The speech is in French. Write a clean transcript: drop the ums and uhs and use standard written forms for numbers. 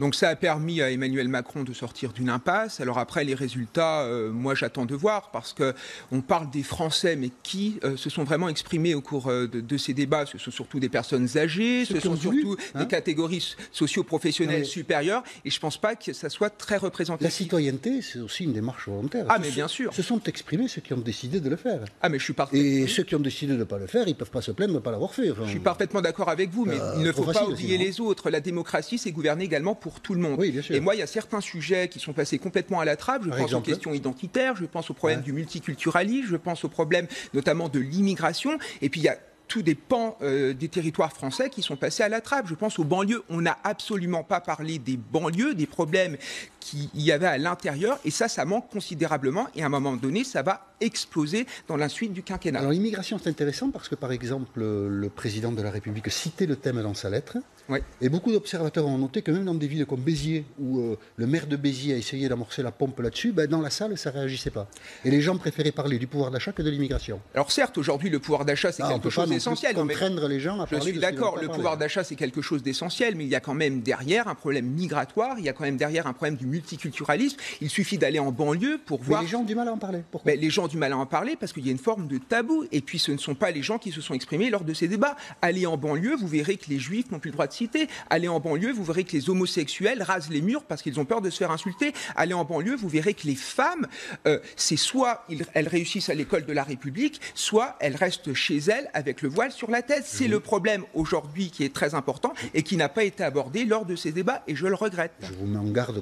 Donc ça a permis à Emmanuel Macron de sortir d'une impasse. Alors après, les résultats, moi j'attends de voir, parce qu'on parle des Français, mais qui se sont vraiment exprimés au cours de ces débats? Ce sont surtout des personnes âgées, ce sont surtout des catégories socio-professionnelles supérieures, et je ne pense pas que ça soit très représentatif. La citoyenneté, c'est aussi une démarche volontaire. Ah, mais bien sûr. Se sont exprimés ceux qui ont décidé de le faire. Ah, mais je suis parfaitement... Et ceux qui ont décidé de ne pas le faire, ils ne peuvent pas se plaindre de ne pas l'avoir fait. Enfin, je suis parfaitement d'accord avec vous, mais il ne faut pas oublier les autres. La démocratie, c'est gouverner également pour tout le monde. Oui, bien sûr. Et moi, il y a certains sujets qui sont passés complètement à la trappe. Je pense aux questions identitaires, je pense au problème du multiculturalisme, je pense au problème notamment de l'immigration. Et puis il y a tous des pans des territoires français qui sont passés à la trappe. Je pense aux banlieues. On n'a absolument pas parlé des banlieues, des problèmes qu'il y avait à l'intérieur. Et ça manque considérablement. Et à un moment donné, ça va exploser dans la suite du quinquennat. Alors l'immigration, c'est intéressant parce que, par exemple, le président de la République citait le thème dans sa lettre. Oui. Et beaucoup d'observateurs ont noté que même dans des villes comme Béziers, où le maire de Béziers a essayé d'amorcer la pompe là-dessus, dans la salle, ça ne réagissait pas. Et les gens préféraient parler du pouvoir d'achat que de l'immigration. Alors certes, aujourd'hui, le pouvoir d'achat, c'est quelque chose d'essentiel. Contraindre les gens à parler. Je suis d'accord, le pouvoir d'achat, c'est quelque chose d'essentiel, mais il y a quand même derrière un problème migratoire, il y a quand même derrière un problème du multiculturalisme. Il suffit d'aller en banlieue pour voir... Mais les gens ont du mal à en parler. Pourquoi ? Les gens ont du mal à en parler parce qu'il y a une forme de tabou. Et puis ce ne sont pas les gens qui se sont exprimés lors de ces débats. Allez en banlieue, vous verrez que les juifs n'ont plus le droit de citer. Allez en banlieue, vous verrez que les homosexuels rasent les murs parce qu'ils ont peur de se faire insulter. Allez en banlieue, vous verrez que les femmes, c'est soit elles réussissent à l'école de la République, soit elles restent chez elles avec le voile sur la tête. C'est le problème aujourd'hui qui est très important et qui n'a pas été abordé lors de ces débats, et je le regrette. Je vous mets en garde.